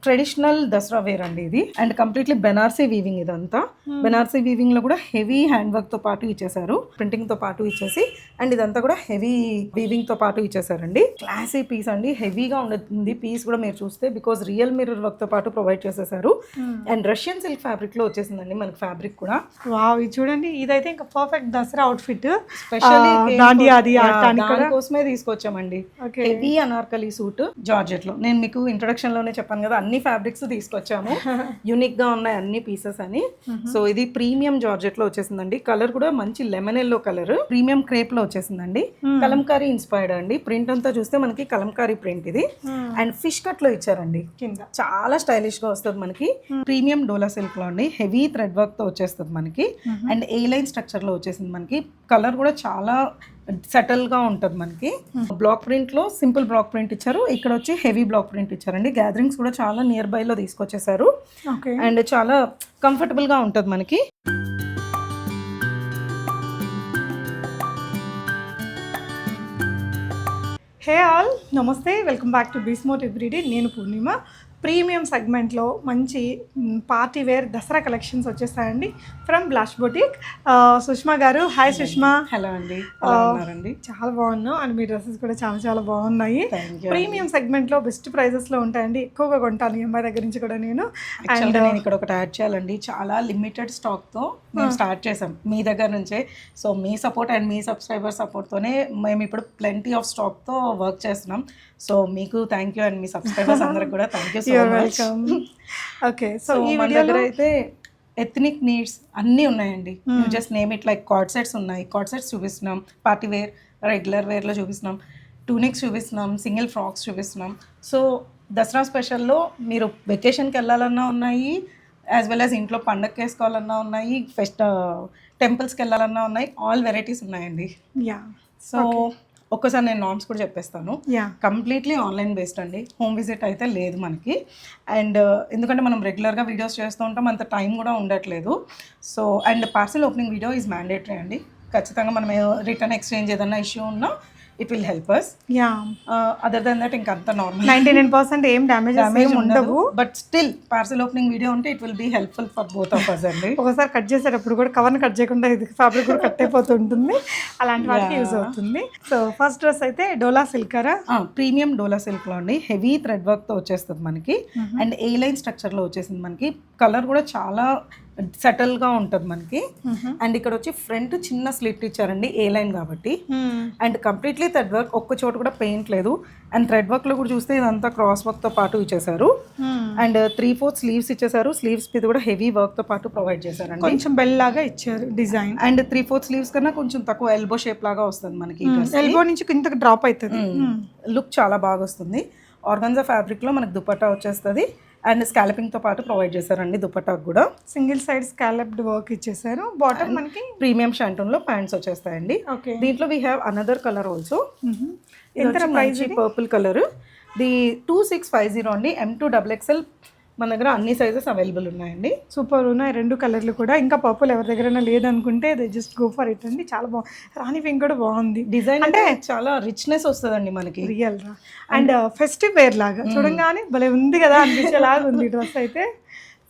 Traditional Dasara wear అండి ఇది. And completely Banarasi weaving ఇదంతా. బెనార్సీ వీవింగ్ లో కూడా హెవీ హ్యాండ్ వర్క్ తో పాటు ఇచ్చేసారు, ప్రింటింగ్ తో పాటు ఇచ్చేసి. అండ్ ఇదంతా కూడా హెవీ వీవింగ్ తో పాటు ఇచ్చేసారండి. క్లాసీ పీస్ అండి, హెవీగా ఉంటుంది పీస్ కూడా మీరు చూస్తే, బికాస్ రియల్ మిర్రర్ వర్క్ తో పాటు ప్రొవైడ్ చేసేసారు. అండ్ రష్యన్ సిల్క్ ఫ్యాబ్రిక్ లో వచ్చేసిందండి మనకి ఫ్యాబ్రిక్ కూడా. వావ్, ఇది చూడండి, ఇదైతే ఇంకా పర్ఫెక్ట్ దసరా అవుట్ఫిట్. స్పెషల్లీ కోసమే తీసుకొచ్చామండి. హెవీ అనార్కలి సూట్ జార్జెట్ లో. నేను మీకు ఇంట్రొడక్షన్ లోనే చెప్పాను కదా, అన్ని ఫ్యాబ్రిక్స్ తీసుకొచ్చాము, యూనిక్ గా ఉన్నాయి అన్ని పీసెస్ అని. సో ఇది ప్రీమియం జార్జెట్ లో వచ్చేసిందండి. కలర్ కూడా మంచి lemon yellow colour, premium crepe లో వచ్చేసిందండి. కలంకారీ ఇన్స్పైర్డ్ అండి. ప్రింట్ అంతా చూస్తే మనకి కలంకారీ ప్రింట్ ఇది. అండ్ ఫిష్ కట్ లో ఇచ్చారండి కింద, చాలా స్టైలిష్ గా వస్తుంది మనకి. ప్రీమియం డోలా సిల్క్ లో అండి, హెవీ థ్రెడ్ వర్క్ తో వచ్చేస్తుంది మనకి. అండ్ ఏ లైన్ స్ట్రక్చర్ లో వచ్చేసింది మనకి. కలర్ కూడా చాలా సెటిల్ గా ఉంటుంది మనకి. బ్లాక్ ప్రింట్ లో సింపుల్ బ్లాక్ ప్రింట్ ఇచ్చారు, ఇక్కడ వచ్చి హెవీ బ్లాక్ ప్రింట్ ఇచ్చారండి. గ్యాదరింగ్స్ కూడా చాలా నియర్ బై లో తీసుకొచ్చేసారు. అండ్ చాలా కంఫర్టబుల్ గా ఉంటుంది మనకి. హే ఆల్, నమస్తే, వెల్కమ్ బ్యాక్ టు బీస్మోట్ ఎవ్రీడే. నేను పూర్ణిమ. ప్రీమియం సెగ్మెంట్లో మంచి పార్టీ వేర్ దసరా కలెక్షన్స్ వచ్చేస్తాయండి ఫ్రమ్ బ్లాష్ బొటిక్. సుష్మా గారు, హాయ్ సుష్మా. హలో అండి, చాలా బాగున్నాం. అండ్ మీ డ్రెస్సెస్ కూడా చాలా చాలా బాగున్నాయి. ప్రీమియం సెగ్మెంట్లో బెస్ట్ ప్రైజెస్లో ఉంటాయండి. ఎక్కువగా కొంటాను ఈ అమ్మాయి దగ్గర నుంచి కూడా నేను. అండ్ నేను ఇక్కడ ఒకటి యాడ్ చేయాలండి, చాలా లిమిటెడ్ స్టాక్తో మేము స్టార్ట్ చేసాం మీ దగ్గర నుంచే. సో మీ సపోర్ట్ అండ్ మీ సబ్స్క్రైబర్ సపోర్ట్తోనే మేము ఇప్పుడు ప్లెంటీ ఆఫ్ స్టాక్తో వర్క్ చేస్తున్నాం. సో మీకు థ్యాంక్ యూ, అండ్ మీ సబ్స్క్రైబర్స్ అందరికి కూడా thank you so much. Okay, so ఈ మన దగ్గర అయితే ఎథనిక్ నీడ్స్ అన్నీ ఉన్నాయండి. Just name it like coord sets ఉన్నాయి. కార్డ్ సెట్స్ చూపిస్తున్నాం, పార్టీ వేర్, రెగ్యులర్ వేర్లో చూపిస్తున్నాం, టూనిక్స్ చూపిస్తున్నాం, సింగిల్ ఫ్రాక్స్ చూపిస్తున్నాం. సో దసరా స్పెషల్లో మీరు వెకేషన్కి వెళ్ళాలన్నా ఉన్నాయి, యాజ్ వెల్ యాజ్ ఇంట్లో పండగకి వేసుకోవాలన్నా ఉన్నాయి, టెంపుల్స్కి వెళ్ళాలన్నా ఉన్నాయి. ఆల్ వెరైటీస్ ఉన్నాయండి. సో ఒక్కసారి నేను నామ్స్ కూడా చెప్పేస్తాను. కంప్లీట్లీ ఆన్లైన్ బేస్డ్ అండి, హోమ్ విజిట్ అయితే లేదు మనకి. అండ్ ఎందుకంటే మనం రెగ్యులర్గా వీడియోస్ చేస్తూ ఉంటాం, అంత టైం కూడా ఉండట్లేదు. So and parcel opening video is mandatory అండి. ఖచ్చితంగా మనం రిటర్న్ ఎక్స్చేంజ్ ఏదన్నా ఇష్యూ ఉన్నా it will help us. Other then that ఇంకా అంత నార్మల్, 99% ఏం డ్యామేజ్ ఉండవు. But still parcel opening video ఉంటే it will be helpful for both of us అండి. ఒకసారి కట్ చేసేటప్పుడు కూడా కవర్ని కట్ చేయకుండా ఇది ఫ్యాబ్రిక్ కూడా కట్ అయిపోతుంటుంది, అలాంటి వాటికి యూజ్ అవుతుంది. సో ఫస్ట్ డ్రెస్ అయితే డోలా సిల్క్, ప్రీమియం డోలా సిల్క్ లో అండి, హెవీ థ్రెడ్ వర్క్ తో వచ్చేస్తుంది మనకి. అండ్ ఏ లైన్ స్ట్రక్చర్ లో వచ్చేసింది మనకి. కలర్ కూడా చాలా సెటిల్ గా ఉంటుంది మనకి. అండ్ ఇక్కడ వచ్చి ఫ్రంట్ చిన్న స్లిట్ ఇచ్చారండి, ఏ లైన్ కాబట్టి. అండ్ కంప్లీట్లీ థ్రెడ్ వర్క్, ఒక్క చోట కూడా పెయింట్ లేదు. అండ్ థ్రెడ్ వర్క్ లో కూడా చూస్తే ఇదంతా క్రాస్ వర్క్ తో పాటు ఇచ్చేసారు. అండ్ 3/4 స్లీవ్స్ ఇచ్చేసారు. స్లీవ్స్ మీద కూడా హెవీ వర్క్ తో పాటు ప్రొవైడ్ చేశారండి. కొంచెం బెల్ లాగా ఇచ్చారు డిజైన్. అండ్ 3/4 స్లీవ్స్ కన్నా కొంచెం తక్కువ ఎల్బో షేప్ లాగా వస్తుంది మనకి. ఎల్బో నుంచి కిందకి డ్రాప్ అవుతుంది, లుక్ చాలా బాగా వస్తుంది. ఆర్గాన్జా ఫ్యాబ్రిక్ లో మనకి దుపట్టా వచ్చేస్తుంది. అండ్ స్కాలపింగ్ తో పాటు ప్రొవైడ్ చేశారండి దుపట్టాకు కూడా. సింగిల్ సైడ్ స్కాలప్డ్ వర్క్ ఇచ్చేసారు. బాటమ్ మనకి ప్రీమియం షాంటూన్ లో ప్యాంట్స్ వచ్చేస్తాయండి. దీంట్లో we have another colour also. ఎంత ప్రైస్? పర్పుల్ కలర్, ది 2650 అండి. M2XXL మన దగ్గర అన్ని సైజెస్ అవైలబుల్ ఉన్నాయండి. సూపర్ ఉన్నాయి రెండు కలర్లు కూడా. ఇంకా పర్పుల్ ఎవరి దగ్గరైనా లేదనుకుంటే they just go for it అండి. చాలా బాగుంది. రాణి పింక్ కూడా బాగుంది. డిజైన్ అంటే చాలా రిచ్నెస్ వస్తుందండి మనకి, రియల్ గా. అండ్ ఫెస్టివ్ వేర్ లాగా చూడంగానే భలే ఉంది కదా అనిపించేలాగా ఉంది డ్రెస్ అయితే.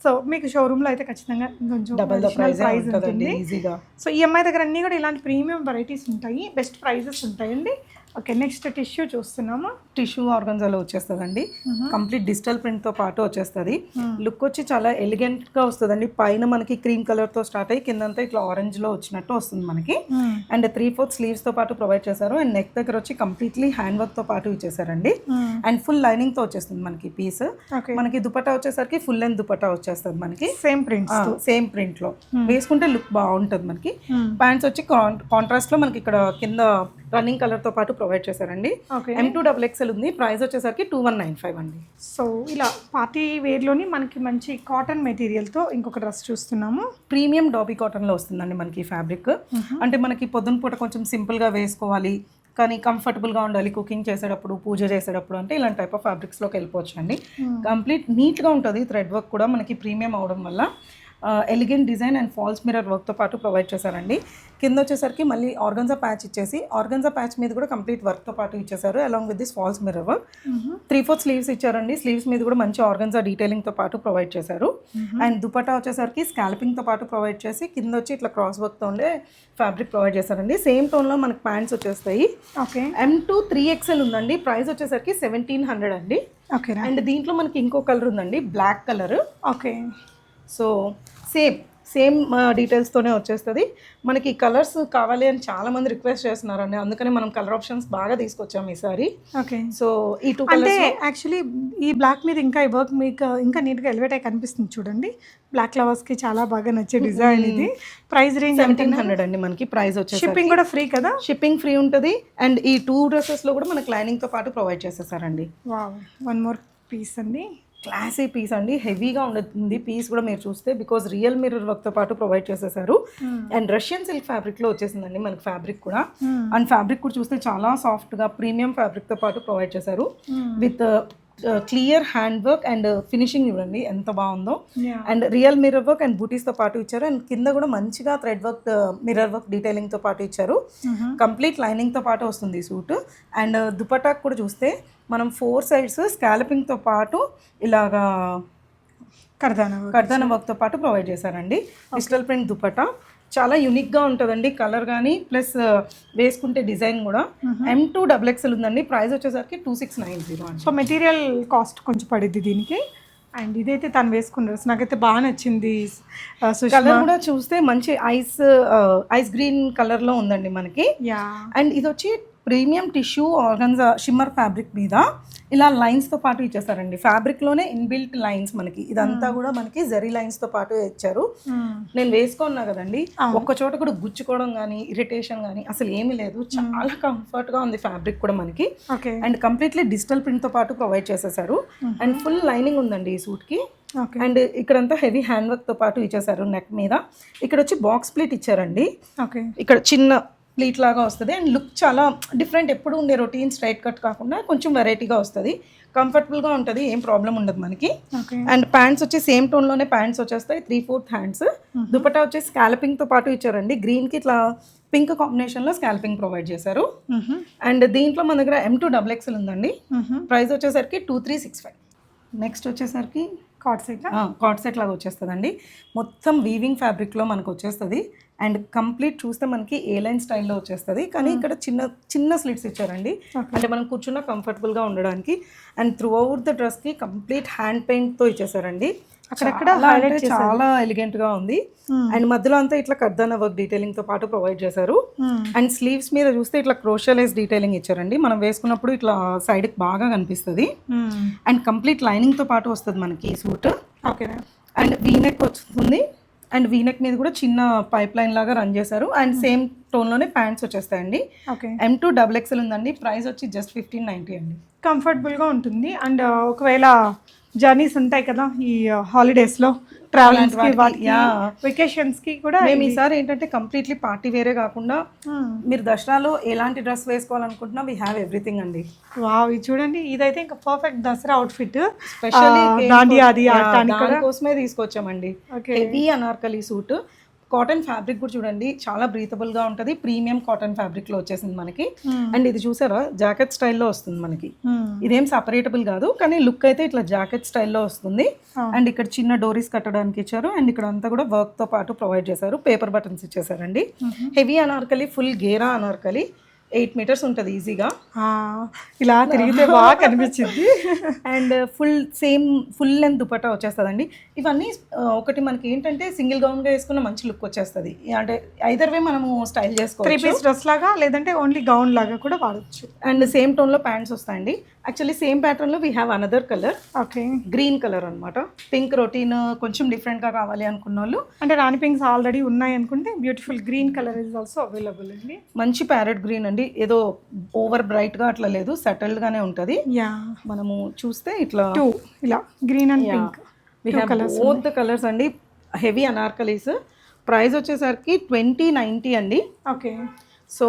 సో మీకు షోరూమ్ లో అయితే ఖచ్చితంగా కొంచెం డబుల్ ద ప్రైస్ ఉంటుంది ఈజీగా. సో ఈ అమ్మాయి దగ్గర అన్ని కూడా ఇలాంటి ప్రీమియం వెరైటీస్ ఉంటాయి, బెస్ట్ ప్రైజెస్ ఉంటాయండి. ఓకే, నెక్స్ట్ టిష్యూ చూస్తున్నాము. టిష్యూ ఆర్గన్జాలో వచ్చేస్తుందండి. కంప్లీట్ డిజిటల్ ప్రింట్ తో పాటు వచ్చేస్తుంది. లుక్ వచ్చి చాలా ఎలిగెంట్ గా వస్తుందండి. పైన మనకి క్రీమ్ కలర్ తో స్టార్ట్ అయ్యి కిందంతా ఇట్లా ఆరెంజ్ లో వచ్చినట్టు వస్తుంది మనకి. అండ్ 3/4 స్లీవ్స్ తో పాటు ప్రొవైడ్ చేశారు. అండ్ నెక్ దగ్గర వచ్చి కంప్లీట్లీ హ్యాండ్ వర్క్ తో పాటు ఇచ్చేసారండి. అండ్ ఫుల్ లైనింగ్ తో వచ్చేస్తుంది మనకి పీస్. మనకి దుపట్టా వచ్చేసరికి ఫుల్ లెంత్ దుపట్టా వచ్చేస్తుంది మనకి. సేమ్ ప్రింట్ లో వేసుకుంటే లుక్ బాగుంటుంది మనకి. ప్యాంట్స్ వచ్చి కాంట్రాస్ట్ లో మనకి ఇక్కడ కింద రన్నింగ్ కలర్ తో పాటు ప్రొవైడ్ చేశారండి. M2XXL ఉంది. ప్రైస్ వచ్చేసరికి 2195 అండి. సో ఇలా పార్టీ వేర్ లోని మనకి మంచి కాటన్ మెటీరియల్ తో ఇంకొక డ్రెస్ చూస్తున్నాము. ప్రీమియం డాబీ కాటన్ లో వస్తుందండి మనకి ఫ్యాబ్రిక్. అంటే మనకి పొద్దున పూట కొంచెం సింపుల్ గా వేసుకోవాలి కానీ కంఫర్టబుల్ గా ఉండాలి కుకింగ్ చేసేటప్పుడు, పూజ చేసేటప్పుడు అంటే ఇలాంటి టైప్ ఆఫ్ ఫ్యాబ్రిక్స్ లోకి వెళ్ళిపోవచ్చు అండి. కంప్లీట్ నీట్ గా ఉంటుంది. థ్రెడ్ వర్క్ కూడా మనకి ప్రీమియం అవడం వల్ల. Elegant design and false mirror వర్క్తో పాటు ప్రొవైడ్ చేశారండి. కింద వచ్చేసరికి మళ్ళీ ఆర్గన్జా ప్యాచ్ ఇచ్చేసి ఆర్గన్జా ప్యాచ్ మీద కూడా కంప్లీట్ వర్క్తో పాటు ఇచ్చేసారు along with this false mirror work. 3/4 sleeves ఇచ్చారండి. స్లీవ్స్ మీద కూడా మంచి ఆర్గన్జా డీటెయిలింగ్తో పాటు ప్రొవైడ్ చేశారు. అండ్ దుపట్టా వచ్చేసరికి స్కాల్పింగ్తో పాటు ప్రొవైడ్ చేసి కింద వచ్చి ఇట్లా క్రాస్ వర్క్తో ఉండే ఫ్యాబ్రిక్ ప్రొవైడ్ చేశారండి. సేమ్ టోన్లో మనకి ప్యాంట్స్ వచ్చేస్తాయి. ఓకే. M2 3XL ఉందండి. ప్రైస్ వచ్చేసరికి 1700 అండి. ఓకే. అండ్ దీంట్లో మనకి ఇంకో కలర్ ఉందండి, black colour. Okay. So same డీటెయిల్స్తోనే వచ్చేస్తుంది. మనకి కలర్స్ కావాలి అని చాలా మంది రిక్వెస్ట్ చేస్తున్నారండి, అందుకని మనం కలర్ ఆప్షన్స్ బాగా తీసుకొచ్చాము ఈసారి. ఓకే. సో ఈ 2 అంటే కలర్స్ యాక్చువల్లీ ఈ బ్లాక్ మీద ఇంకా ఈ వర్క్ మీకు ఇంకా నీట్గా ఎలివేట్ అయి కనిపిస్తుంది చూడండి. బ్లాక్ లవర్స్కి చాలా బాగా నచ్చే డిజైన్ ఇది. ప్రైస్ రేంజ్ 1700 అండి. మనకి ప్రైస్ వచ్చేసి షిప్పింగ్ కూడా ఫ్రీ కదా? షిప్పింగ్ ఫ్రీ ఉంటుంది. అండ్ ఈ 2 డ్రెస్సెస్లో కూడా మనకి లైనింగ్తో పాటు ప్రొవైడ్ చేసేసారండి. వావ్, వన్ మోర్ పీస్ అండి. క్లాసీ పీస్ అండి, హెవీగా ఉంటుంది పీస్ కూడా మీరు చూస్తే, బికాజ్ రియల్ మిర్రర్ వర్క్తో పాటు ప్రొవైడ్ చేసేసారు. అండ్ రష్యన్ సిల్క్ ఫ్యాబ్రిక్లో వచ్చేసిందండి మనకి ఫ్యాబ్రిక్ కూడా. అండ్ ఫ్యాబ్రిక్ కూడా చూస్తే చాలా సాఫ్ట్గా ప్రీమియం ఫ్యాబ్రిక్తో పాటు ప్రొవైడ్ చేశారు with clear hand work and finishing చూడండి ఎంత బాగుందో. And real mirror work and బూటీస్తో పాటు ఇచ్చారు. అండ్ కింద కూడా మంచిగా థ్రెడ్ వర్క్ మిర్రర్ వర్క్ డీటెయిలింగ్తో పాటు ఇచ్చారు. కంప్లీట్ లైనింగ్తో పాటు వస్తుంది ఈ సూట్. అండ్ దుపట్టాకు కూడా చూస్తే మనం 4 సైడ్స్ స్కాలపింగ్తో పాటు ఇలాగా కర్దానా వర్క్తో పాటు ప్రొవైడ్ చేశారండి. డిజిటల్ ప్రింట్ దుపట్టా చాలా యూనిక్గా ఉంటుందండి, కలర్ కానీ ప్లస్ వేసుకుంటే డిజైన్ కూడా. M2 XXL ఉందండి. ప్రైస్ వచ్చేసరికి 2690 అండి. సో మెటీరియల్ కాస్ట్ కొంచెం పడిద్ది దీనికి. అండ్ ఇదైతే తను వేసుకున్నారు, నాకైతే బాగా నచ్చింది. కలర్ కూడా చూస్తే మంచి ఐస్ గ్రీన్ కలర్లో ఉందండి మనకి. అండ్ ఇది వచ్చి premium tissue organza shimmer fabric మీద ఇలా లైన్స్తో పాటు ఇచ్చేస్తారండి. ఫ్యాబ్రిక్లోనే ఇన్బిల్ట్ లైన్స్ మనకి, ఇదంతా కూడా మనకి జరీ లైన్స్తో పాటు ఇచ్చారు. నేను వేసుకున్నా కదండి, ఒక్క చోట కూడా గుచ్చుకోవడం కానీ ఇరిటేషన్ కానీ అసలు ఏమీ లేదు. చాలా కంఫర్ట్గా ఉంది ఫ్యాబ్రిక్ కూడా మనకి. అండ్ కంప్లీట్లీ డిజిటల్ ప్రింట్తో పాటు ప్రొవైడ్ చేసేసారు. అండ్ ఫుల్ లైనింగ్ ఉందండి ఈ సూట్కి. అండ్ ఇక్కడంతా హెవీ హ్యాండ్ వర్క్తో పాటు ఇచ్చేసారు నెక్ మీద. ఇక్కడ వచ్చి బాక్స్ ప్లీట్ ఇచ్చారండి. ఇక్కడ చిన్న ప్లీట్ లాగా వస్తుంది. అండ్ లుక్ చాలా డిఫరెంట్, ఎప్పుడు ఉండే రొటీన్ స్ట్రైట్ కట్ కాకుండా కొంచెం వెరైటీగా వస్తుంది. కంఫర్టబుల్గా ఉంటుంది, ఏం ప్రాబ్లం ఉండదు మనకి. అండ్ ప్యాంట్స్ వచ్చి సేమ్ టోన్లోనే ప్యాంట్స్ వచ్చేస్తాయి, 3/4 హ్యాండ్స్. దుపట్టా వచ్చి స్కాల్పింగ్తో పాటు ఇచ్చారండి. గ్రీన్కి ఇట్లా పింక్ కాంబినేషన్లో స్కాల్పింగ్ ప్రొవైడ్ చేశారు. అండ్ దీంట్లో మన దగ్గర M2 XXL ఉందండి. ప్రైస్ వచ్చేసరికి 2365. నెక్స్ట్ వచ్చేసరికి కార్డ్ సెట్ లాగా వచ్చేస్తుందండి. మొత్తం వీవింగ్ ఫ్యాబ్రిక్లో మనకు వచ్చేస్తుంది. అండ్ కంప్లీట్ చూస్తే మనకి ఏ లైన్ స్టైల్లో వచ్చేస్తుంది, కానీ ఇక్కడ చిన్న స్లిట్స్ ఇచ్చారండి, అంటే మనం కూర్చున్న కంఫర్టబుల్గా ఉండడానికి. అండ్ త్రూ అవుట్ ద డ్రెస్కి కంప్లీట్ హ్యాండ్ పెయింట్తో ఇచ్చేసారండి. అక్కడక్కడ చాలా ఎలిగెంట్గా ఉంది. అండ్ మధ్యలో అంతా ఇట్లా కర్దానా వర్క్ డీటెయిలింగ్తో పాటు ప్రొవైడ్ చేశారు. అండ్ స్లీవ్స్ మీద చూస్తే ఇట్లా క్రోషియలైజ్ డీటెయిలింగ్ ఇచ్చారండి. మనం వేసుకున్నప్పుడు ఇట్లా సైడ్కి బాగా కనిపిస్తుంది. అండ్ కంప్లీట్ లైనింగ్తో పాటు వస్తుంది మనకి ఈ సూట్. అండ్ వీనెక్ వస్తుంది. అండ్ వీనెక్ మీద కూడా చిన్న పైప్ లైన్ లాగా రన్ చేశారు. అండ్ సేమ్ టోన్లోనే ప్యాంట్స్ వచ్చేస్తాయండి. M2 XXL ఉందండి. ప్రైస్ వచ్చి జస్ట్ 1590 అండి. కంఫర్టబుల్గా ఉంటుంది. అండ్ ఒకవేళ జర్నీస్ ఉంటాయి కదా ఈ హాలిడేస్లో, ట్రావెలింగ్స్కి, వెకేషన్స్కి కూడా మేము ఈసారి ఏంటంటే కంప్లీట్లీ పార్టీ వేరే కాకుండా మీరు దసరాలో ఎలాంటి డ్రెస్ వేసుకోవాలనుకుంటున్నా వీ హ్యావ్ ఎవ్రీథింగ్ అండి. వావ్, ఇది చూడండి, ఇదైతే ఇంకా పర్ఫెక్ట్ దసరా అవుట్ఫిట్. కోసమే తీసుకొచ్చామండి. Heavy anarkali suit, cotton fabric కూడా చూడండి చాలా బ్రీతబుల్గా ఉంటుంది. ప్రీమియం కాటన్ ఫ్యాబ్రిక్లో వచ్చేసింది మనకి. అండ్ ఇది చూసారా జాకెట్ స్టైల్లో వస్తుంది మనకి. ఇదేం సపరేటబుల్ కాదు, కానీ లుక్ అయితే ఇట్లా జాకెట్ స్టైల్లో వస్తుంది. అండ్ ఇక్కడ చిన్న డోరీస్ కట్టడానికి ఇచ్చారు. అండ్ ఇక్కడ అంతా కూడా వర్క్తో పాటు ప్రొవైడ్ చేశారు. పేపర్ బటన్స్ ఇచ్చేసారండి. హెవీ అనార్కలి, ఫుల్ గేరా అనార్కలి, 8 మీటర్స్ ఉంటుంది ఈజీగా. ఇలా తిరిగితే బాగా కనిపించింది. అండ్ ఫుల్ లెంత్ దుపట్టా వచ్చేస్తుందండి. ఇవన్నీ ఒకటి మనకి ఏంటంటే సింగిల్ గౌన్గా వేసుకున్న మంచి లుక్ వచ్చేస్తుంది. అంటే ఐదర్ వే మనము స్టైల్ చేసుకోవచ్చు, 3 పీస్ డ్రెస్ లాగా లేదంటే ఓన్లీ గౌన్ లాగా కూడా వాడచ్చు. అండ్ సేమ్ టోన్లో ప్యాంట్స్ వస్తాయండి. యాక్చువల్లీ సేమ్ ప్యాటర్న్లో we have another colour, green colour అనమాట. పింక్ రొటీన్ కొంచెం డిఫరెంట్గా కావాలి అనుకున్న వాళ్ళు, అంటే రాణి పింక్స్ ఆల్రెడీ ఉన్నాయి అనుకుంటే beautiful green colour is also available అండి. మంచి ప్యారెట్ గ్రీన్ అండి, ఏదో ఓవర్ బ్రైట్గా అట్లా లేదు, సెటిల్డ్గానే ఉంటుంది. మనము చూస్తే ఇట్లా ఇలా green and pink both colours అండి. హెవీ అనార్కలీస్. ప్రైస్ వచ్చేసరికి 2090 అండి. సో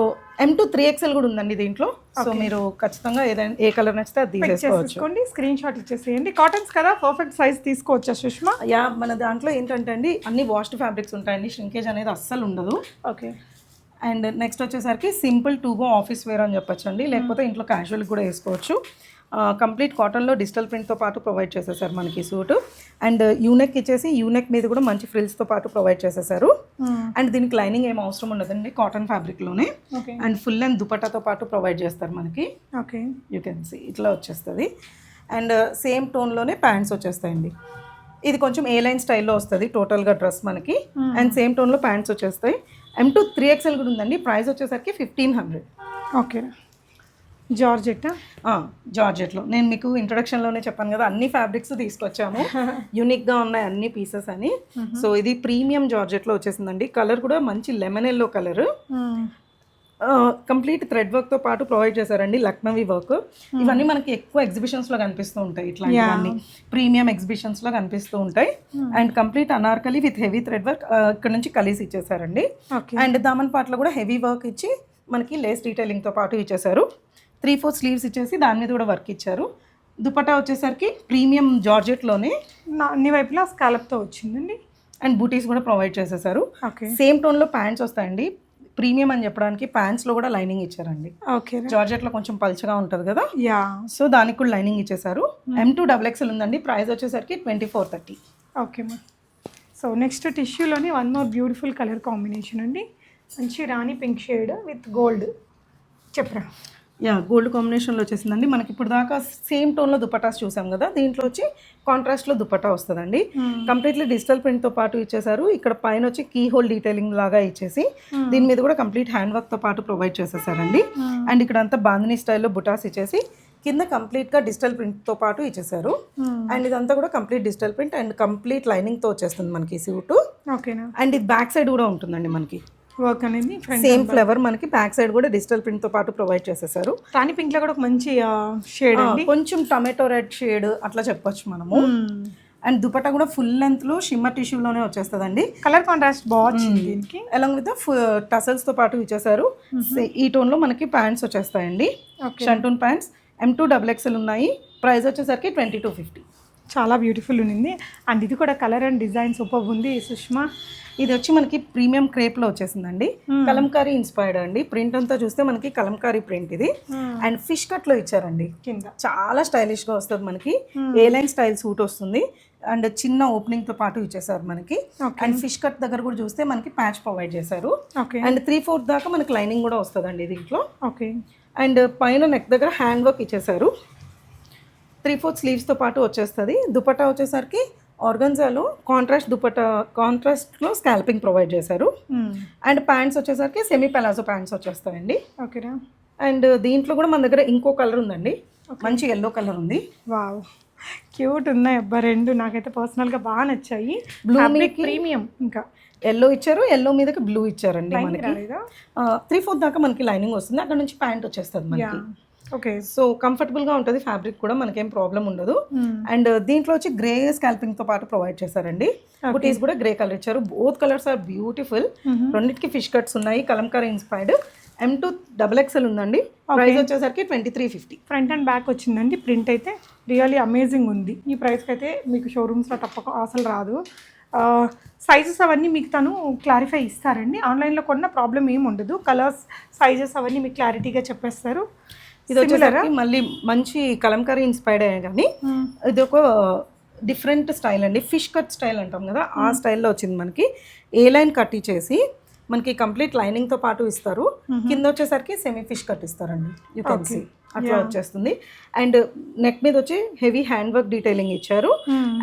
M2 3XL కూడా ఉందండి దీంట్లో. సో మీరు ఖచ్చితంగా ఏదైనా ఏ కలర్ నచ్చితే అది తీసేసుకోవచ్చు. చేసుకోండి, స్క్రీన్ షాట్ ఇచ్చేసేయండి. కాటన్స్ కదా, పర్ఫెక్ట్ సైజ్ తీసుకోవచ్చా సుష్మా? యా, మన దాంట్లో ఏంటంటే అండి అన్ని వాష్డ్ ఫ్యాబ్రిక్స్ ఉంటాయండి, షింకేజ్ అనేది అస్సలు ఉండదు. ఓకే. అండ్ నెక్స్ట్ వచ్చేసరికి simple to go office wear అని చెప్పొచ్చు అండి, లేకపోతే ఇంట్లో క్యాజువల్ కూడా వేసుకోవచ్చు. కంప్లీట్ కాటన్లో డిజిటల్ ప్రింట్తో పాటు ప్రొవైడ్ చేసేసారు మనకి సూట్. అండ్ యూనెక్ ఇచ్చేసి యూనెక్ మీద కూడా మంచి ఫ్రిల్స్తో పాటు ప్రొవైడ్ చేసేసారు. అండ్ దీనికి లైనింగ్ ఏం అవసరం ఉండదండి, కాటన్ ఫ్యాబ్రిక్లోనే. అండ్ ఫుల్ అండ్ దుపట్టాతో పాటు ప్రొవైడ్ చేస్తారు మనకి. ఓకే, యూ కెన్ సీ ఇట్లా వచ్చేస్తుంది. అండ్ సేమ్ టోన్లోనే ప్యాంట్స్ వచ్చేస్తాయండి. ఇది కొంచెం ఏ లైన్ స్టైల్లో వస్తుంది టోటల్గా డ్రెస్ మనకి. అండ్ సేమ్ టోన్లో ప్యాంట్స్ వచ్చేస్తాయి. M2 3XL కూడా ఉందండి, ప్రైస్ వచ్చేసరికి 1500. ఓకే. జార్జెట్ జార్జెట్లో నేను మీకు ఇంట్రొడక్షన్లోనే చెప్పాను కదా, అన్ని ఫ్యాబ్రిక్స్ తీసుకొచ్చాము, యూనిక్గా ఉన్నాయి అన్ని పీసెస్ అని. సో ఇది ప్రీమియం జార్జెట్లో వచ్చేసిందండి. కలర్ కూడా మంచి lemon yellow colour. Complete thread వర్క్తో పాటు ప్రొవైడ్ చేశారండి, లక్నవీ వర్క్. ఇవన్నీ మనకి ఎక్కువ ఎగ్జిబిషన్స్లో కనిపిస్తూ ఉంటాయి, ఇట్లాంటివన్నీ ప్రీమియం ఎగ్జిబిషన్స్లో కనిపిస్తూ ఉంటాయి. And complete Anarkali with heavy thread work ఇక్కడ నుంచి కలిసి ఇచ్చేసారండి. అండ్ దామన్ పార్ట్లో కూడా హెవీ వర్క్ ఇచ్చి మనకి లేస్ డీటెయిలింగ్తో పాటు ఇచ్చేసారు. 3/4 స్లీవ్స్ ఇచ్చేసి దాని మీద కూడా వర్క్ ఇచ్చారు. దుపట్టా వచ్చేసరికి ప్రీమియం జార్జెట్లోనే అన్ని వైపులా స్కాలప్తో వచ్చిందండి. అండ్ బూటీస్ కూడా ప్రొవైడ్ చేసేసారు. సేమ్ టోన్లో ప్యాంట్స్ వస్తాయండి. ప్రీమియం అని చెప్పడానికి ప్యాంట్స్లో కూడా లైనింగ్ ఇచ్చారండి. ఓకే. జార్జెట్లో కొంచెం పల్చగా ఉంటుంది కదా, యా, సో దానికి కూడా లైనింగ్ ఇచ్చేసారు. M2 XXL ఉందండి, ప్రైస్ వచ్చేసరికి 2430. ఓకే మా. సో నెక్స్ట్ టిష్యూలోని one more beautiful colour combination అండి, మంచి rani pink shade with gold. చెప్పరా? యా, గోల్డ్ కాంబినేషన్లో వచ్చేసిందండి. మనకి ఇప్పుడు దాకా సేమ్ టోన్లో దుపటాస్ చూసాం కదా, దీంట్లో వచ్చి కాంట్రాస్ట్లో దుపట్టా వస్తుందండి. కంప్లీట్లీ డిజిటల్ ప్రింట్తో పాటు ఇచ్చేసారు. ఇక్కడ పైన వచ్చి కీ హోల్ డీటెయిలింగ్ లాగా ఇచ్చేసి దీని మీద కూడా కంప్లీట్ హ్యాండ్ వర్క్తో పాటు ప్రొవైడ్ చేసేసారండి. అండ్ ఇక్కడ అంతా బాందినీ స్టైల్లో బుటాస్ ఇచ్చేసి కింద కంప్లీట్గా డిజిటల్ ప్రింట్తో పాటు ఇచ్చేసారు. అండ్ ఇదంతా కూడా complete digital print and complete లైనింగ్తో వచ్చేస్తుంది మనకి సూట్. ఓకేనా? అండ్ ఇది బ్యాక్ సైడ్ కూడా ఉంటుందండి మనకి వర్క్ అనేది, సేమ్ ఫ్లేవర్ మనకి బ్యాక్ సైడ్ కూడా డిజిటల్ ప్రింట్ తో పాటు ప్రొవైడ్ చేసేసారు. రాణి పింక్ లో కూడా ఒక మంచి షేడ్ అండి, కొంచెం టొమాటో రెడ్ షేడ్ అట్లా చెప్పొచ్చు మనము. అండ్ దుపట్టా కూడా ఫుల్ లెంత్ లో షిమ్మర్ టిష్యూలోనే వచ్చేస్తుందండి. కలర్ కాంట్రాస్ట్ బాగుంది దీనికి. అలాంగ్ విత్ టసల్స్ తో పాటు ఇచ్చేసారు. ఈ టోన్ లో మనకి ప్యాంట్స్ వచ్చేస్తాయండి, షంటూన్ ప్యాంట్స్. M2 XXL ఉన్నాయి, ప్రైస్ వచ్చేసరికి 2250. చాలా బ్యూటిఫుల్ ఉంది. అండ్ ఇది కూడా కలర్ అండ్ డిజైన్ సూపర్ ఉంది సుష్మా. ఇది వచ్చి మనకి ప్రీమియం క్రేప్లో వచ్చేసిందండి, కలంకారీ ఇన్స్పైర్డ్ అండి. ప్రింట్ అంతా చూస్తే మనకి కలంకారీ ప్రింట్ ఇది. అండ్ ఫిష్ కట్లో ఇచ్చారండి కింద, చాలా స్టైలిష్గా వస్తుంది మనకి. ఏ లైన్ స్టైల్ సూట్ వస్తుంది. అండ్ చిన్న ఓపెనింగ్తో పాటు ఇచ్చేసారు మనకి. అండ్ ఫిష్ కట్ దగ్గర కూడా చూస్తే మనకి ప్యాచ్ ప్రొవైడ్ చేశారు. అండ్ 3/4 దాకా మనకి లైనింగ్ కూడా వస్తుందండి దీంట్లో. ఓకే. అండ్ పైన నెక్ దగ్గర హ్యాండ్ వర్క్ ఇచ్చేసారు. 3/4 స్లీవ్స్తో పాటు వచ్చేస్తుంది. దుపట్టా వచ్చేసరికి ఆర్గన్జాలో కాంట్రాస్ట్ దుపట్టా, కాంట్రాస్ట్లో స్కాల్పింగ్ ప్రొవైడ్ చేశారు. అండ్ ప్యాంట్స్ వచ్చేసరికి సెమీ పెలాజో ప్యాంట్స్ వచ్చేస్తాయండి. ఓకేనా? అండ్ దీంట్లో కూడా మన దగ్గర ఇంకో కలర్ ఉందండి, మంచి ఎల్లో కలర్ ఉంది. వావ్, క్యూట్ ఉన్నాయి అబ్బా రెండు. నాకైతే పర్సనల్గా బాగా నచ్చాయి. బ్లూ ప్రీమియం, ఇంకా ఎల్లో ఇచ్చారు, ఎల్లో మీదకి బ్లూ ఇచ్చారండి మనకి. 3/4 దాకా మనకి లైనింగ్ వస్తుంది, అక్కడ నుంచి ప్యాంట్ వచ్చేస్తుంది మనకి. ఓకే. సో కంఫర్టబుల్గా ఉంటుంది, ఫ్యాబ్రిక్ కూడా మనకేం ప్రాబ్లం ఉండదు. అండ్ దీంట్లో వచ్చి గ్రే స్కాల్పింగ్తో పాటు ప్రొవైడ్ చేశారండి. బుటీస్ కూడా గ్రే కలర్ ఇచ్చారు. Both colours are beautiful. రెండింటికి ఫిష్ కట్స్ ఉన్నాయి, కలంకారీ ఇన్స్పైర్డ్. M2 XXL ఉందండి, ప్రైస్ వచ్చేసరికి 2350. ఫ్రంట్ అండ్ బ్యాక్ వచ్చిందండి. ప్రింట్ అయితే రియల్లీ అమేజింగ్ ఉంది. ఈ ప్రైస్కి అయితే మీకు షోరూమ్స్లో తప్పక అసలు రాదు. సైజెస్ అవన్నీ మీకు తను క్లారిఫై ఇస్తారండి. ఆన్లైన్లో కొన్న ప్రాబ్లం ఏమి ఉండదు. కలర్స్, సైజెస్ అవన్నీ మీకు క్లారిటీగా చెప్పేస్తారు. ఇది వచ్చేసరికి మళ్ళీ మంచి కలంకారీ ఇన్స్పైర్డ్ అయ్యే కానీ ఇది ఒక డిఫరెంట్ స్టైల్ అండి. ఫిష్ కట్ స్టైల్ అంటాం కదా, ఆ స్టైల్లో వచ్చింది మనకి. ఏ లైన్ కట్ చేసి మనకి కంప్లీట్ లైనింగ్తో పాటు ఇస్తారు. కింద వచ్చేసరికి సెమీ ఫిష్ కట్ ఇస్తారండి, యూ కెన్ సీ అట్లా వచ్చేస్తుంది. అండ్ నెక్ మీద వచ్చి హెవీ హ్యాండ్ వర్క్ డీటెయిలింగ్ ఇచ్చారు.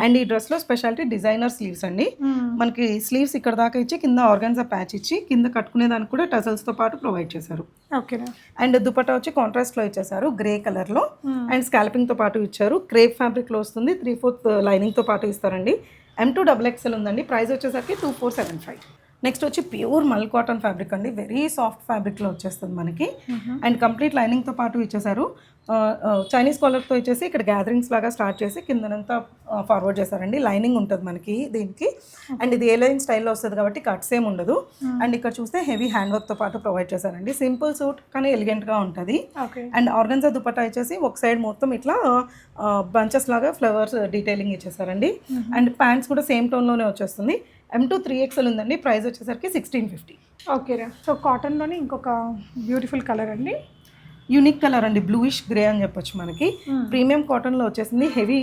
అండ్ ఈ డ్రెస్లో స్పెషాలిటీ డిజైనర్ స్లీవ్స్ అండి. మనకి స్లీవ్స్ ఇక్కడ దాకా ఇచ్చి కింద ఆర్గాన్జా ప్యాచ్ ఇచ్చి కింద కట్టుకునే దానికి కూడా టసల్స్తో పాటు ప్రొవైడ్ చేశారు. ఓకేనా? అండ్ దుపట్టా వచ్చి కాంట్రాస్ట్లో ఇచ్చేసారు, గ్రే కలర్లో. అండ్ స్కాల్పింగ్తో పాటు ఇచ్చారు, క్రేప్ ఫ్యాబ్రిక్లో వస్తుంది. 3/4 లైనింగ్తో పాటు ఇస్తారండి. M2 XXL ఉందండి, ప్రైస్ వచ్చేసరికి 2475. నెక్స్ట్ వచ్చి ప్యూర్ మల్ కాటన్ ఫ్యాబ్రిక్ అండి, వెరీ సాఫ్ట్ ఫ్యాబ్రిక్లో వచ్చేస్తుంది మనకి. అండ్ కంప్లీట్ లైనింగ్తో పాటు ఇచ్చేసారు. చైనీస్ కాలర్తో వచ్చేసి ఇక్కడ గ్యాదరింగ్స్ లాగా స్టార్ట్ చేసి కిందనంతా ఫార్వర్డ్ చేశారండి. లైనింగ్ ఉంటుంది మనకి దీనికి. అండ్ ఇది ఏ లైన్ స్టైల్లో వస్తుంది కాబట్టి కట్స్ ఏం ఉండదు. అండ్ ఇక్కడ చూస్తే హెవీ హ్యాండ్ వర్క్తో పాటు ప్రొవైడ్ చేశారండి. సింపుల్ సూట్ కానీ ఎలిగెంట్గా ఉంటుంది. అండ్ ఆర్గన్జా దుపట్టా వచ్చేసి ఒక సైడ్ మొత్తం ఇట్లా బంచెస్ లాగా ఫ్లవర్స్ డీటెయిలింగ్ ఇచ్చేసారండి. అండ్ ప్యాంట్స్ కూడా సేమ్ టోన్లోనే వచ్చేస్తుంది. M2 3XL ఉందండి. ప్రైస్ వచ్చేసరికి 1650. ఓకేరా. సో కాటన్లోనే ఇంకొక బ్యూటిఫుల్ కలర్ అండి. యూనిక్ కలర్ అండి, బ్లూయిష్ గ్రే అని చెప్పొచ్చు మనకి. ప్రీమియం కాటన్లో వచ్చేసింది. Heavy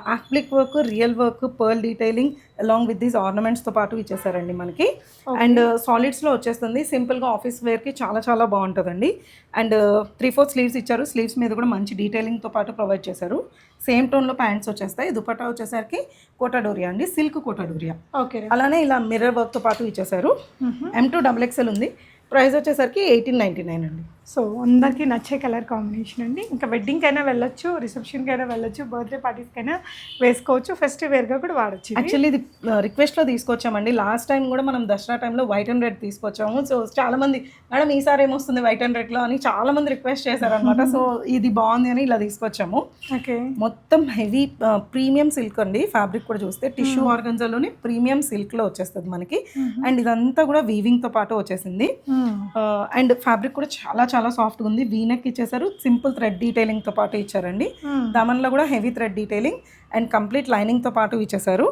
applique work, real work, pearl detailing along with these ఆర్నమెంట్స్తో పాటు ఇచ్చేసారండి మనకి. అండ్ సాలిడ్స్లో వచ్చేస్తుంది. సింపుల్గా ఆఫీస్ వేర్కి చాలా చాలా బాగుంటుందండి. అండ్ 3/4 స్లీవ్స్ ఇచ్చారు. స్లీవ్స్ మీద కూడా మంచి డీటెయిలింగ్తో పాటు ప్రొవైడ్ చేశారు. సేమ్ టోన్లో ప్యాంట్స్ వచ్చేస్తాయి. దుపట్టా వచ్చేసరికి కోటాడోరియా అండి, సిల్క్ కోటాడోరియా. ఓకే. అలానే ఇలా మిర్రర్ వర్క్తో పాటు ఇచ్చేసారు. M2 XXL ఉంది. ప్రైస్ వచ్చేసరికి 1899 అండి. సో అందరికీ నచ్చే కలర్ కాంబినేషన్ అండి. ఇంకా వెడ్డింగ్కి అయినా వెళ్ళొచ్చు, రిసెప్షన్కి అయినా వెళ్ళొచ్చు, బర్త్డే పార్టీస్కి అయినా వేసుకోవచ్చు, ఫెస్టివ్ వేర్గా కూడా వాడచ్చు. యాక్చువల్లీ ఇది రిక్వెస్ట్లో తీసుకొచ్చామండి. లాస్ట్ టైం కూడా మనం దసరా టైంలో వైట్ అండ్ రెడ్ తీసుకొచ్చాము. సో చాలామంది మేడం ఈసారి ఏమొస్తుంది వైట్ అండ్ రెడ్లో అని చాలామంది రిక్వెస్ట్ చేశారనమాట. సో ఇది బాగుంది అని ఇలా తీసుకొచ్చాము. ఓకే. మొత్తం హెవీ ప్రీమియం సిల్క్ అండి. ఫ్యాబ్రిక్ కూడా చూస్తే టిష్యూ ఆర్గన్జాలోని ప్రీమియం సిల్క్లో వచ్చేస్తుంది మనకి. అండ్ ఇదంతా కూడా వీవింగ్తో పాటు వచ్చేసింది. అండ్ ఫ్యాబ్రిక్ కూడా చాలా చాలా సాఫ్ట్గా ఉంది. వీనెక్ ఇచ్చేసారు. సింపుల్ థ్రెడ్ డీటెయిలింగ్తో పాటు ఇచ్చారండి. దామన్లో కూడా heavy thread detailing and complete లైనింగ్తో పాటు ఇచ్చేసారు.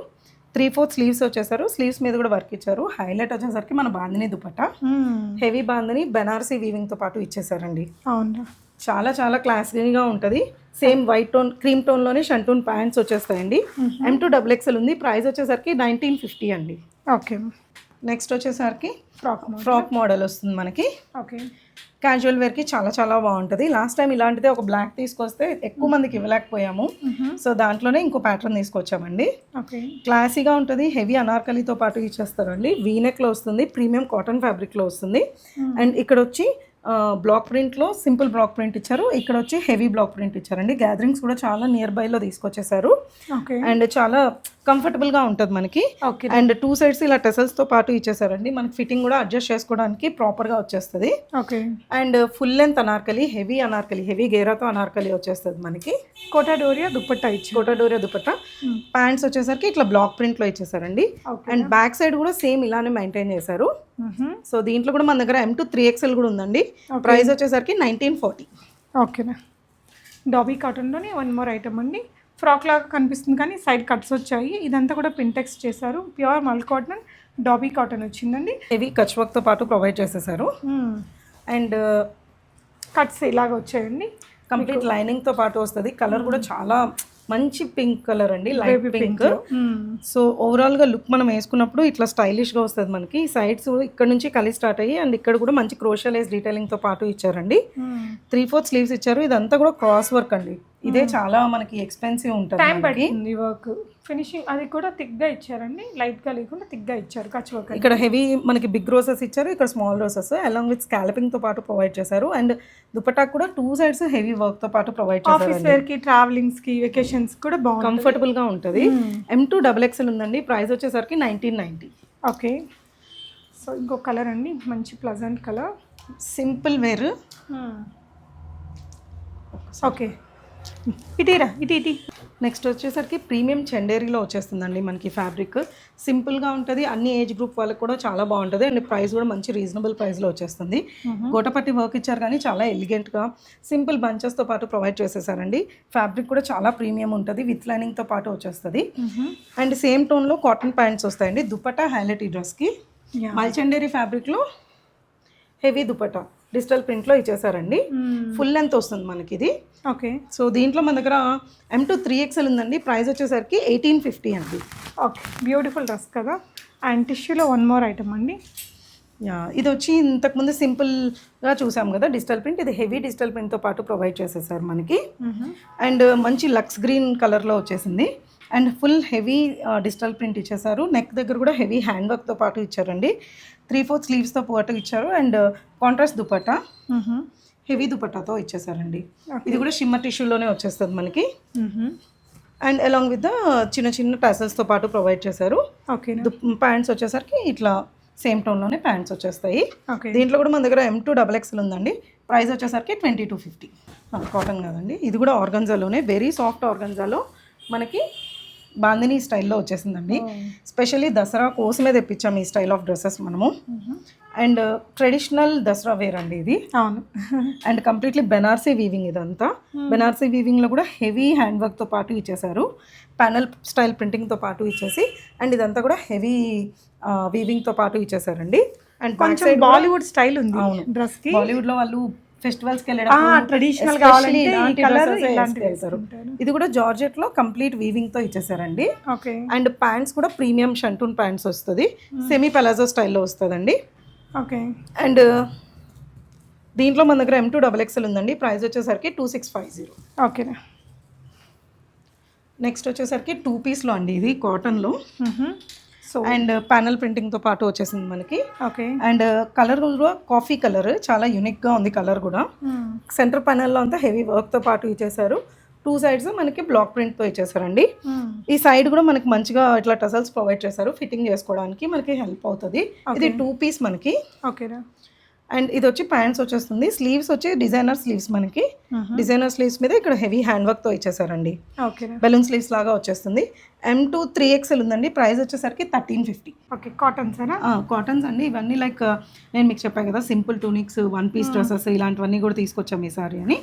3/4 స్లీవ్స్ వచ్చేసారు. స్లీవ్స్ మీద కూడా వర్క్ ఇచ్చారు. హైలైట్ వచ్చేసరికి మన బాందిని దుపట్టా, హెవీ బాందిని బెనారసీ వీవింగ్తో పాటు ఇచ్చేసారండి. అవునా, చాలా చాలా క్లాసీగా ఉంటుంది. సేమ్ వైట్ టోన్ క్రీమ్ టోన్లోనే షంటూన్ ప్యాంట్స్ వచ్చేస్తాయండి. M2 XXL ఉంది. ప్రైస్ వచ్చేసరికి 1950 అండి. ఓకే. నెక్స్ట్ వచ్చేసరికి ఫ్రాక్ ఫ్రాక్ మోడల్ వస్తుంది మనకి. ఓకే. క్యాజువల్ వేర్కి చాలా చాలా బాగుంటుంది. లాస్ట్ టైం ఇలాంటిదే ఒక బ్లాక్ తీసుకొస్తే ఎక్కువ మందికి ఇవ్వలేకపోయాము. సో దాంట్లోనే ఇంకో ప్యాటర్న్ తీసుకొచ్చామండి. ఓకే. క్లాసీగా ఉంటుంది. హెవీ అనార్కలితో పాటు ఇచ్చేస్తారండి. వీనెక్లో వస్తుంది. ప్రీమియం కాటన్ ఫ్యాబ్రిక్లో వస్తుంది. అండ్ ఇక్కడ వచ్చి బ్లాక్ ప్రింట్లో సింపుల్ బ్లాక్ ప్రింట్ ఇచ్చారు. ఇక్కడ వచ్చి హెవీ బ్లాక్ ప్రింట్ ఇచ్చారండి. గ్యాదరింగ్స్ కూడా చాలా నియర్ బైలో తీసుకొచ్చేసారు. ఓకే. అండ్ చాలా కంఫర్టబుల్గా ఉంటుంది మనకి. ఓకే. అండ్ 2 సైడ్స్ ఇలా టెసల్స్తో పాటు ఇచ్చేసారండి. మనకి ఫిట్టింగ్ కూడా అడ్జస్ట్ చేసుకోవడానికి ప్రాపర్గా వచ్చేస్తుంది. Okay. And full length Anarkali, heavy గేరాతో Anarkali వచ్చేస్తుంది మనకి. కోటాడోరియా దుపట్టా ఇచ్చారు. కోటాడోరియా దుపట్టా. ప్యాంట్స్ వచ్చేసరికి ఇట్లా బ్లాక్ ప్రింట్లో ఇచ్చేసారండి. అండ్ బ్యాక్ సైడ్ కూడా సేమ్ ఇలానే మెయింటైన్ చేశారు. సో దీంట్లో కూడా మన దగ్గర M2 3XL కూడా ఉందండి. ప్రైస్ వచ్చేసరికి 1940. ఓకేనా. డాబీ కాటన్లోనే వన్ మోర్ ఐటమ్ అండి. ఫ్రాక్ లాగా కనిపిస్తుంది కానీ సైడ్ కట్స్ వచ్చాయి. ఇదంతా కూడా పింటెక్స్ చేశారు. ప్యూర్ మల్ కాటన్, డాబీ కాటన్ వచ్చిందండి. హెవీ కచ్ వర్క్తో పాటు ప్రొవైడ్ చేసేసారు. అండ్ కట్స్ ఇలాగ వచ్చాయండి. కంప్లీట్ లైనింగ్తో పాటు వస్తుంది. కలర్ కూడా చాలా మంచి పింక్ కలర్ అండి, లైట్ పింక్. సో ఓవరాల్గా లుక్ మనం వేసుకున్నప్పుడు ఇట్లా స్టైలిష్గా వస్తుంది మనకి. సైడ్స్ ఇక్కడ నుంచి కలిసి స్టార్ట్ అయ్యి అండ్ ఇక్కడ కూడా మంచి క్రోషియలైజ్ డీటెయిలింగ్తో పాటు ఇచ్చారండి. 3/4 స్లీవ్స్ ఇచ్చారు. ఇదంతా కూడా క్రాస్ వర్క్ అండి. ఇదే చాలా మనకి ఎక్స్పెన్సివ్ ఉంటుంది. టైం పడుతుంది వర్క్ ఫినిషింగ్. అది కూడా థిక్గా ఇచ్చారండి, లైట్గా లేకుండా థిక్గా ఇచ్చారు కచ్ వర్క్. ఇక్కడ హెవీ మనకి బిగ్ రోసెస్ ఇచ్చారు. ఇక్కడ స్మాల్ రోసెస్ అలాంగ్ విత్ స్కాలపింగ్తో పాటు ప్రొవైడ్ చేశారు. అండ్ దుపట్టా కూడా 2 సైడ్స్ హెవీ వర్క్తో పాటు ప్రొవైడ్ చేశారు. ఆఫీస్ వేర్కి, ట్రావెలింగ్స్కి, వెకేషన్స్ కూడా బాగుంది, కంఫర్టబుల్గా ఉంటుంది. M2 XXL ఉందండి. ప్రైస్ వచ్చేసరికి 1990. ఓకే. సో ఇంకో కలర్ అండి, మంచి pleasant colour, simple wear. Okay. ఇటీరా ఇటీ. నెక్స్ట్ వచ్చేసరికి ప్రీమియం చందేరీలో వచ్చేస్తుందండి మనకి. ఫ్యాబ్రిక్ సింపుల్గా ఉంటుంది. అన్ని ఏజ్ గ్రూప్ వాళ్ళకి కూడా చాలా బాగుంటుంది. అండ్ ప్రైస్ కూడా మంచి రీజనబుల్ ప్రైస్లో వచ్చేస్తుంది. గోటపట్టి వర్క్ ఇచ్చారు కానీ చాలా ఎలిగెంట్గా సింపుల్ బంచెస్తో పాటు ప్రొవైడ్ చేసేసారండి. ఫ్యాబ్రిక్ కూడా చాలా ప్రీమియం ఉంటుంది. విత్ లైనింగ్తో పాటు వచ్చేస్తుంది. అండ్ సేమ్ టోన్లో కాటన్ ప్యాంట్స్ వస్తాయండి. దుపట్టా హైలైట్ ఈ డ్రెస్కి. మల్చండేరీ ఫ్యాబ్రిక్లో హెవీ దుపట్టా డిజిటల్ ప్రింట్లో ఇచ్చేసారండి. ఫుల్ లెంత్ వస్తుంది మనకి ఇది. ఓకే. సో దీంట్లో మన దగ్గర M2 3XL ఉందండి. ప్రైస్ వచ్చేసరికి 1850 అండి. ఓకే. బ్యూటిఫుల్ డ్రెస్ కదా. అండ్ టిష్యూలో వన్ మోర్ ఐటమ్ అండి. ఇది వచ్చి ఇంతకుముందు సింపుల్గా చూసాం కదా డిజిటల్ ప్రింట్. ఇది హెవీ డిజిటల్ ప్రింట్తో పాటు ప్రొవైడ్ చేసేసారు మనకి. అండ్ మంచి లక్స్ గ్రీన్ కలర్లో వచ్చేసింది. And full heavy digital print ఇచ్చేసారు. నెక్ దగ్గర కూడా హెవీ హ్యాండ్ వర్క్తో పాటు ఇచ్చారండి. 3/4 స్లీవ్స్తో పాటు ఇచ్చారు. అండ్ కాంట్రాస్ట్ దుపట్టా, హెవీ దుపట్టాతో ఇచ్చేసారండి. ఇది కూడా షిమ్మర్ టిష్యూలోనే వచ్చేస్తుంది మనకి. అండ్ అలాంగ్ విత్ చిన్న చిన్న టసల్స్తో పాటు ప్రొవైడ్ చేశారు. ఓకే. ప్యాంట్స్ వచ్చేసరికి ఇట్లా సేమ్ టోన్లోనే ప్యాంట్స్ వచ్చేస్తాయి. ఓకే. దీంట్లో కూడా మన దగ్గర M2 XXL ఉందండి. ప్రైస్ వచ్చేసరికి 2250. కాటన్ కాదండి, ఇది కూడా ఆర్గంజాలోనే, వెరీ సాఫ్ట్ ఆర్గంజాలో మనకి బాందినీ స్టైల్లో వచ్చేసిందండి. స్పెషల్లీ దసరా కోసమే తెప్పించాము ఈ స్టైల్ ఆఫ్ డ్రెస్సెస్ మనము. అండ్ ట్రెడిషనల్ దసరా వేర్ అండి ఇది. అవును. అండ్ కంప్లీట్లీ బెనార్సీ వీవింగ్ ఇదంతా. బెనార్సీ వీవింగ్లో కూడా హెవీ హ్యాండ్ వర్క్తో పాటు ఇచ్చేసారు, ప్యానల్ స్టైల్ ప్రింటింగ్తో పాటు ఇచ్చేసి, అండ్ ఇదంతా కూడా హెవీ వీవింగ్తో పాటు ఇచ్చేసారండి. అండ్ కొంచెం బాలీవుడ్ స్టైల్ ఉంది డ్రెస్కి. బాలీవుడ్లో వాళ్ళు ఫెస్టివల్స్కి వెళ్ళడం ట్రెడిషనల్ కావాలంటే ఇలాంటి కలర్ dresses ఇలాంటి వెళ్తారు. ఇది కూడా జార్జెట్లో కంప్లీట్ వీవింగ్తో ఇచ్చేసారండి. ఓకే. అండ్ ప్యాంట్స్ కూడా ప్రీమియం షంటూన్ ప్యాంట్స్ వస్తుంది, సెమీ పలాజో స్టైల్లో వస్తుందండి. ఓకే. అండ్ దీంట్లో మన దగ్గర M2XXL ఉందండి, ప్రైస్ వచ్చేసరికి 2650. ఓకేనా. నెక్స్ట్ వచ్చేసరికి 2 పీస్లో అండి, ఇది కాటన్లో. సో అండ్ ప్యానల్ ప్రింటింగ్తో పాటు వచ్చేసింది మనకి. ఓకే. అండ్ కలర్ కూడా కాఫీ కలర్, చాలా యూనిక్గా ఉంది కలర్ కూడా. సెంటర్ ప్యానల్లో అంతా హెవీ వర్క్తో పాటు ఇచ్చేసారు, 2 సైడ్స్ మనకి బ్లాక్ ప్రింట్తో ఇచ్చేసారండి. ఈ సైడ్ కూడా మనకి మంచిగా ఇట్లా టసల్స్ ప్రొవైడ్ చేశారు, ఫిట్టింగ్ చేసుకోవడానికి మనకి హెల్ప్ అవుతుంది. ఇది 2 పీస్ మనకి. ఓకేనా. అండ్ ఇది వచ్చి ప్యాంట్స్ వచ్చేస్తుంది, స్లీవ్స్ వచ్చి డిజైనర్ స్లీవ్స్ మనకి. డిజైనర్ స్లీవ్స్ మీద ఇక్కడ హెవీ హ్యాండ్ వర్క్తో ఇచ్చేసారండి, ఓకేనా. బెలూన్ స్లీవ్స్ లాగా వచ్చేస్తుంది. M2 3XL ఉందండి, ప్రైస్ వచ్చేసరికి 1350. ఓకే. కాటన్స్ ఏనా? కాటన్స్ అండి ఇవన్నీ. లైక్ నేను మీకు చెప్పాను కదా, సింపుల్ టూనిక్స్, 1 పీస్ డ్రెస్సెస్ ఇలాంటివన్నీ కూడా తీసుకొచ్చాం ఈసారి అని.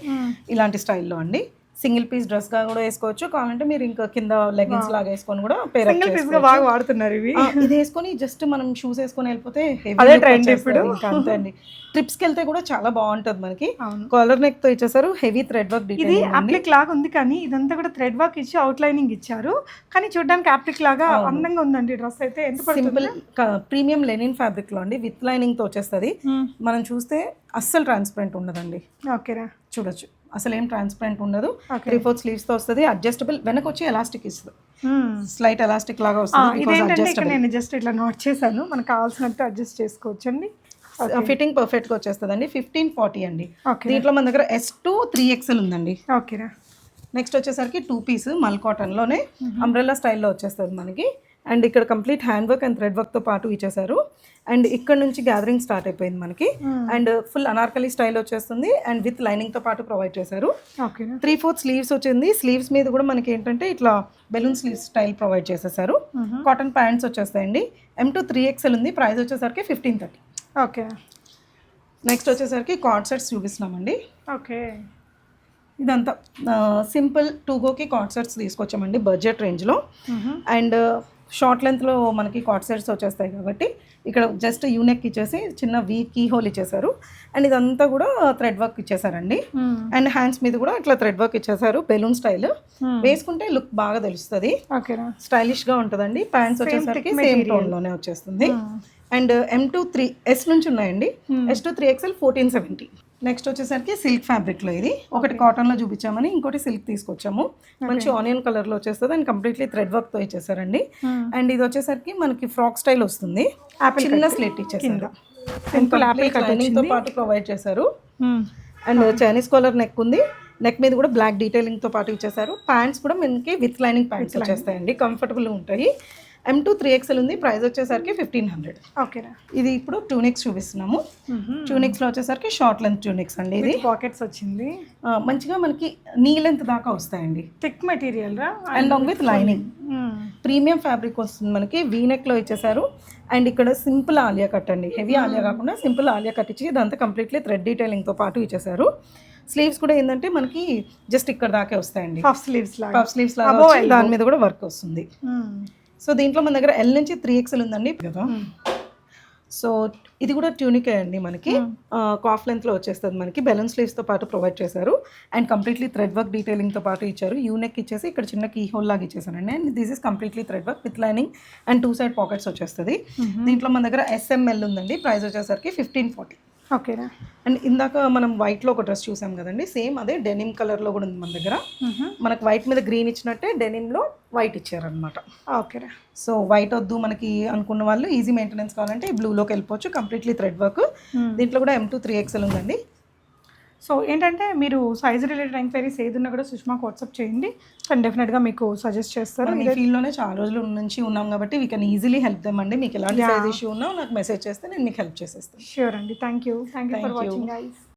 ఇలాంటి స్టైల్లో అండి, సింగిల్ పీస్ డ్రెస్ గా కూడా వేసుకోవచ్చు, కావాలంటే మీరు ఇంకా కింద లెగిన్స్ లాగా వేసుకొని కూడా పేర్ అప్ సింగిల్ పీస్ గా బాగా వాడుతున్నారు ఇవి. ఇది వేసుకొని జస్ట్ మనం షూస్ వేసుకొని వెళ్ళిపోతే అదే ట్రెండ్ ఇప్పుడు. ఇంకా అంతే అండి. ట్రిప్స్ కి వెళ్తే కూడా చాలా బాగుంటది మనకి. కాలర్ నెక్ తో ఇచ్చేసారు, హెవీ థ్రెడ్ వర్క్. ఇది అప్లిక్ లాగా ఉంది కానీ ఇదంతా కూడా థ్రెడ్ వర్క్ ఇచ్చి అవుట్ లైనింగ్ ఇచ్చారు, కానీ చూడడానికి అప్లిక్ లాగా అందంగా ఉందండి డ్రెస్ అయితే. ఎంత సింపుల్ ప్రీమియం లెనిన్ ఫ్యాబ్రిక్ లో అండి, విత్ లైనింగ్ తో వచ్చేస్తుంది. మనం చూస్తే అస్సలు ట్రాన్స్పరెంట్ ఉండదండి. ఓకేనా. చూడొచ్చు, అసలు ఏం ట్రాన్స్పరెంట్ ఉండదు. 3/4 స్లీవ్స్ తో వస్తుంది, అడ్జస్టబుల్. వెనక వచ్చి ఎలాస్టిక్ ఇస్తుంది, స్లైట్ ఎలాస్టిక్ లాగా వస్తుంది. నేను జస్ట్ ఇట్లా నోట్ చేశాను, మనకు కావాల్సినట్టు అడ్జస్ట్ చేసుకోవచ్చు అండి. ఫిట్టింగ్ పర్ఫెక్ట్ గా వచ్చేస్తుంది అండి. 1540 అండి. దీంట్లో మన దగ్గర S2 3XL ఉందండి. ఓకేనా. నెక్స్ట్ వచ్చేసరికి 2 పీస్ మల్ కాటన్ లోనే అంబ్రెల్లా స్టైల్లో వచ్చేస్తుంది మనకి. అండ్ ఇక్కడ complete hand work and thread work తో పాటు ఇచ్చేసారు. అండ్ ఇక్కడ నుంచి గ్యాదరింగ్ స్టార్ట్ అయిపోయింది మనకి. అండ్ ఫుల్ అనార్కలి స్టైల్ వచ్చేస్తుంది, అండ్ విత్ లైనింగ్ తో పాటు ప్రొవైడ్ చేశారు. 3/4 స్లీవ్స్ వచ్చింది. స్లీవ్స్ మీద కూడా మనకి ఏంటంటే ఇట్లా బెలూన్ స్లీవ్స్ స్టైల్ ప్రొవైడ్ చేసేసారు. కాటన్ ప్యాంట్స్ వచ్చేస్తాయండి. M2 3XL ఉంది, ప్రైస్ వచ్చేసరికి 1530. ఓకే. నెక్స్ట్ వచ్చేసరికి కార్డ్ సెట్స్ చూపిస్తున్నామండి. ఓకే. ఇదంతా సింపుల్ టూగోకి కార్డ్ సెట్స్ తీసుకొచ్చామండి బడ్జెట్ రేంజ్లో. అండ్ షార్ట్ లెంత్లో మనకి కార్డ్ సెట్స్ వచ్చేస్తాయి కాబట్టి ఇక్కడ జస్ట్ యూనెక్ ఇచ్చేసి చిన్న కీ హోల్ ఇచ్చేసారు. అండ్ ఇదంతా కూడా థ్రెడ్ వర్క్ ఇచ్చేసారండి. అండ్ హ్యాండ్స్ మీద కూడా ఇట్లా థ్రెడ్ వర్క్ ఇచ్చేసారు, బెలూన్ స్టైల్. వేసుకుంటే లుక్ బాగా తెలుస్తుంది, స్టైలిష్గా ఉంటుందండి. ప్యాంట్స్ వచ్చేసరికి సేమ్ టోన్లోనే వచ్చేస్తుంది. అండ్ M2 3S నుంచి ఉన్నాయండి. S2 3XL 1470. నెక్స్ట్ వచ్చేసరికి సిల్క్ ఫ్యాబ్రిక్లో, ఇది ఒకటి కాటన్లో చూపించామని ఇంకోటి సిల్క్ తీసుకొచ్చాము. మంచి ఆనియన్ కలర్లో వచ్చేస్తుంది అండ్ కంప్లీట్లీ థ్రెడ్ వర్క్తో ఇచ్చేసారండి. అండ్ ఇది వచ్చేసరికి మనకి ఫ్రాక్ స్టైల్ వస్తుంది, చిన్న స్లిట్ ఇచ్చేసారు, తో పాటు ప్రొవైడ్ చేశారు. అండ్ చైనీస్ కాలర్ నెక్ ఉంది, నెక్ మీద కూడా బ్లాక్ డీటెయిలింగ్తో పాటు ఇచ్చేసారు. ప్యాంట్స్ కూడా మనకి విత్ లైనింగ్ ప్యాంట్స్ వచ్చేస్తాయండి, కంఫర్టబుల్గా ఉంటాయి. M2 3XL ఉంది, ప్రైస్ వచ్చేసరికి 1500. ఓకేనా. ఇది ఇప్పుడు ట్యూనిక్స్ చూపిస్తున్నాము. ట్యూనిక్స్లో వచ్చేసరికి షార్ట్ లెంత్ ట్యూనిక్స్ అండి. ఇది పాకెట్స్ వచ్చింది, మంచిగా మనకి నీ లెంత్ దాకా వస్తాయండి, thick material and with lining. Premium fabric వస్తుంది మనకి, వీనెక్లో ఇచ్చేసారు. అండ్ ఇక్కడ సింపుల్ ఆలియా కట్ అండి, హెవీ ఆలియా కాకుండా సింపుల్ ఆలియా కట్ ఇచ్చి ఇదంతా కంప్లీట్లీ థ్రెడ్ డీటెయిలింగ్తో పాటు ఇచ్చేసారు. స్లీవ్స్ కూడా ఏంటంటే మనకి జస్ట్ ఇక్కడ దాకే వస్తాయండి, పఫ్ స్లీవ్స్ లాగా దాని మీద కూడా వర్క్ వస్తుంది. సో దీంట్లో మన దగ్గర L నుంచి 3XL ఉందండి కదా. సో ఇది కూడా ట్యూనికే అండి మనకి, కాఫ్ లెంత్లో వచ్చేస్తుంది మనకి. బెలూన్ స్లీవ్స్తో పాటు ప్రొవైడ్ చేశారు అండ్ కంప్లీట్లీ థ్రెడ్ వర్క్ డీటెయిలింగ్తో పాటు ఇచ్చారు. యూనెక్ ఇచ్చేసి ఇక్కడ చిన్న కీ హోల్ లాగా ఇచ్చేసానండి. And this is completely thread work with lining and 2 side pockets వచ్చేస్తుంది. దీంట్లో మన దగ్గర SML ఉందండి, ప్రైస్ వచ్చేసరికి 1540. ఓకేనా. అండ్ ఇందాక మనం వైట్లో ఒక డ్రెస్ చూసాం కదండి, సేమ్ అదే డెనిమ్ కలర్లో కూడా ఉంది మన దగ్గర. మనకు వైట్ మీద గ్రీన్ ఇచ్చినట్టే డెనిమ్లో వైట్ ఇచ్చారనమాట. ఓకేనా. సో వైట్ వద్దు మనకి అనుకున్న వాళ్ళు ఈజీ మెయింటెనెన్స్ కావాలంటే ఈ బ్లూలోకి వెళ్ళిపోవచ్చు, కంప్లీట్లీ థ్రెడ్ వర్క్. దీంట్లో కూడా M2 3XL ఉందండి. సో ఏంటంటే మీరు సైజ్ రిలేటెడ్ ఎంక్వైరీస్ ఏదున్నా కూడా సుష్మాకి వాట్సాప్ చేయండి, తను డెఫినెట్గా మీకు సజెస్ట్ చేస్తారు. ఈ ఫీల్డ్లోనే చాలా రోజుల నుంచి ఉన్నాం కాబట్టి we can easily help them అండి. మీకు ఎలాంటి సైజ్ ఇష్యూ ఉన్నా నాకు మెసేజ్ చేస్తే నేను మీకు హెల్ప్ చేసేస్తాను. ష్యూర్ అండి. Thank you for watching guys.